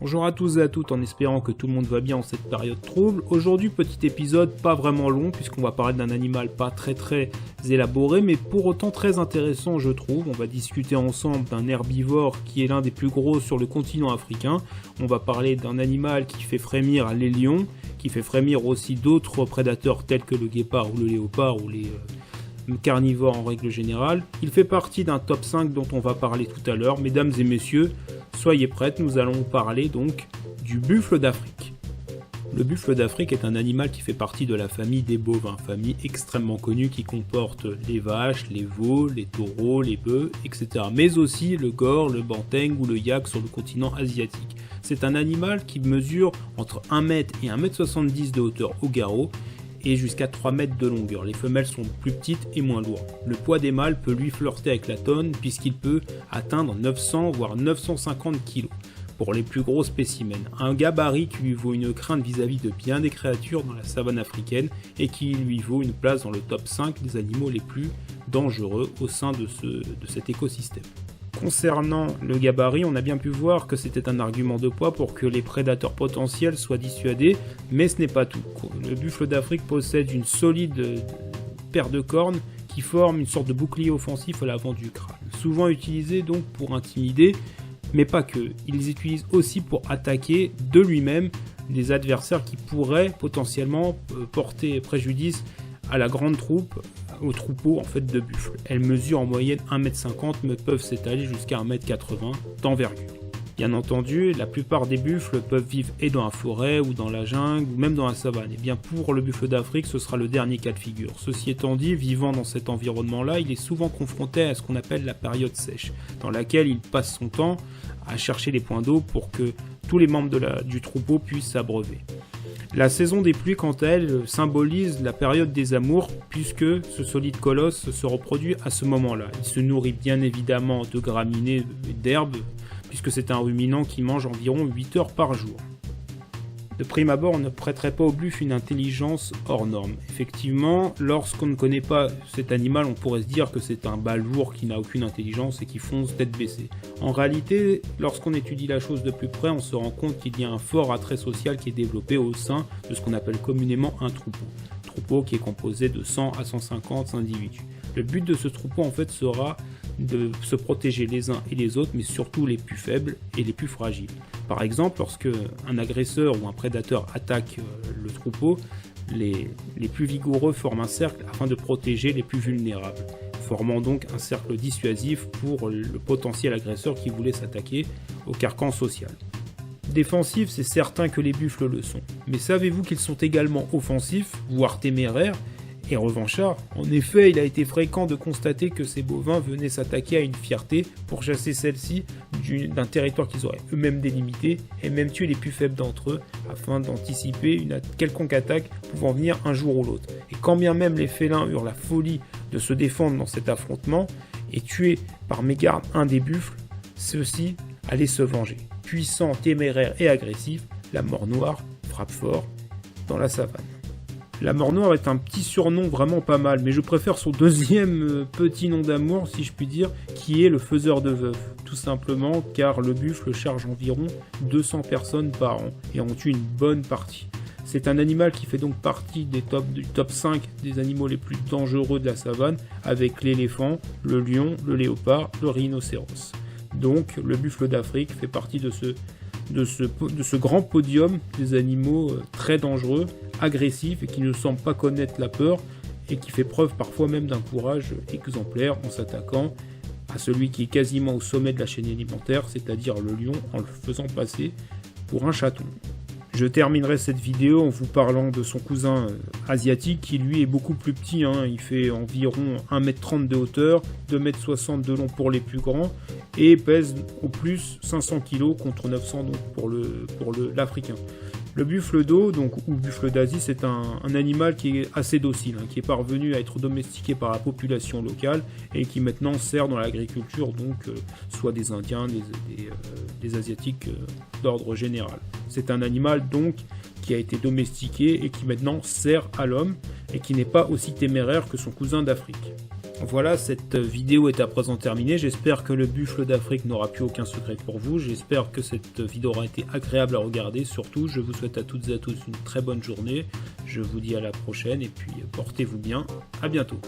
Bonjour à tous et à toutes, en espérant que tout le monde va bien en cette période trouble. Aujourd'hui, petit épisode pas vraiment long, puisqu'on va parler d'un animal pas très élaboré, mais pour autant très intéressant je trouve. On va discuter ensemble d'un herbivore qui est l'un des plus gros sur le continent africain. On va parler d'un animal qui fait frémir les lions, qui fait frémir aussi d'autres prédateurs tels que le guépard ou le léopard ou les carnivores en règle générale. Il fait partie d'un top 5 dont on va parler tout à l'heure. Mesdames et messieurs, soyez prêts, nous allons parler donc du buffle d'Afrique. Le buffle d'Afrique est un animal qui fait partie de la famille des bovins, famille extrêmement connue qui comporte les vaches, les veaux, les taureaux, les bœufs, etc. Mais aussi le gor, le banteng ou le yak sur le continent asiatique. C'est un animal qui mesure entre 1 m et 1,70 m de hauteur au garrot et jusqu'à 3 mètres de longueur. Les femelles sont plus petites et moins lourdes. Le poids des mâles peut lui flirter avec la tonne puisqu'il peut atteindre 900 voire 950 kg pour les plus gros spécimens. Un gabarit qui lui vaut une crainte vis-à-vis de bien des créatures dans la savane africaine et qui lui vaut une place dans le top 5 des animaux les plus dangereux au sein de cet écosystème. Concernant le gabarit, on a bien pu voir que c'était un argument de poids pour que les prédateurs potentiels soient dissuadés, mais ce n'est pas tout. Le buffle d'Afrique possède une solide paire de cornes qui forment une sorte de bouclier offensif à l'avant du crâne, souvent utilisé donc pour intimider, mais pas que. Il les utilise aussi pour attaquer de lui-même des adversaires qui pourraient potentiellement porter préjudice à la grande troupe, au troupeau en fait de buffles. Elles mesurent en moyenne 1,50 m mais peuvent s'étaler jusqu'à 1,80 m d'envergure. Bien entendu, la plupart des buffles peuvent vivre et dans la forêt ou dans la jungle ou même dans la savane. Et bien pour le buffle d'Afrique, ce sera le dernier cas de figure. Ceci étant dit, vivant dans cet environnement-là, il est souvent confronté à ce qu'on appelle la période sèche, dans laquelle il passe son temps à chercher les points d'eau pour que tous les membres du troupeau puissent s'abreuver. La saison des pluies, quant à elle, symbolise la période des amours, puisque ce solide colosse se reproduit à ce moment-là. Il se nourrit bien évidemment de graminées et d'herbes, puisque c'est un ruminant qui mange environ 8 heures par jour. De prime abord, on ne prêterait pas au buffle une intelligence hors norme. Effectivement, lorsqu'on ne connaît pas cet animal, on pourrait se dire que c'est un balourd qui n'a aucune intelligence et qui fonce tête baissée. En réalité, lorsqu'on étudie la chose de plus près, on se rend compte qu'il y a un fort attrait social qui est développé au sein de ce qu'on appelle communément un troupeau. Troupeau qui est composé de 100 à 150 individus. Le but de ce troupeau en fait sera de se protéger les uns et les autres, mais surtout les plus faibles et les plus fragiles. Par exemple, lorsque un agresseur ou un prédateur attaque le troupeau, les plus vigoureux forment un cercle afin de protéger les plus vulnérables, formant donc un cercle dissuasif pour le potentiel agresseur qui voulait s'attaquer au carcan social. Défensifs, c'est certain que les buffles le sont, mais savez-vous qu'ils sont également offensifs, voire téméraires, et revanchards? En effet, il a été fréquent de constater que ces bovins venaient s'attaquer à une fierté pour chasser celle-ci d'un territoire qu'ils auraient eux-mêmes délimité et même tuer les plus faibles d'entre eux afin d'anticiper une quelconque attaque pouvant venir un jour ou l'autre. Et quand bien même les félins eurent la folie de se défendre dans cet affrontement et tuer par mégarde un des buffles, ceux-ci allaient se venger. Puissants, téméraires et agressifs, la mort noire frappe fort dans la savane. La mort noire est un petit surnom vraiment pas mal, mais je préfère son deuxième petit nom d'amour, si je puis dire, qui est le faiseur de veufs. Tout simplement car le buffle charge environ 200 personnes par an et en tue une bonne partie. C'est un animal qui fait donc partie du top 5 des animaux les plus dangereux de la savane, avec l'éléphant, le lion, le léopard, le rhinocéros. Donc le buffle d'Afrique fait partie de ce grand podium des animaux très dangereux, agressifs et qui ne semble pas connaître la peur et qui fait preuve parfois même d'un courage exemplaire en s'attaquant à celui qui est quasiment au sommet de la chaîne alimentaire, c'est-à-dire le lion, en le faisant passer pour un chaton. Je terminerai cette vidéo en vous parlant de son cousin asiatique qui lui est beaucoup plus petit, il fait environ 1,30 m de hauteur, 2,60 m de long pour les plus grands et pèse au plus 500 kg contre 900 donc pour l'Africain. Le buffle d'eau, ou buffle d'Asie, c'est un animal qui est assez docile, qui est parvenu à être domestiqué par la population locale et qui maintenant sert dans l'agriculture, soit des Indiens, des Asiatiques d'ordre général. C'est un animal donc qui a été domestiqué et qui maintenant sert à l'homme et qui n'est pas aussi téméraire que son cousin d'Afrique. Voilà, cette vidéo est à présent terminée. J'espère que le buffle d'Afrique n'aura plus aucun secret pour vous. J'espère que cette vidéo aura été agréable à regarder. Surtout, je vous souhaite à toutes et à tous une très bonne journée. Je vous dis à la prochaine et puis portez-vous bien. À bientôt.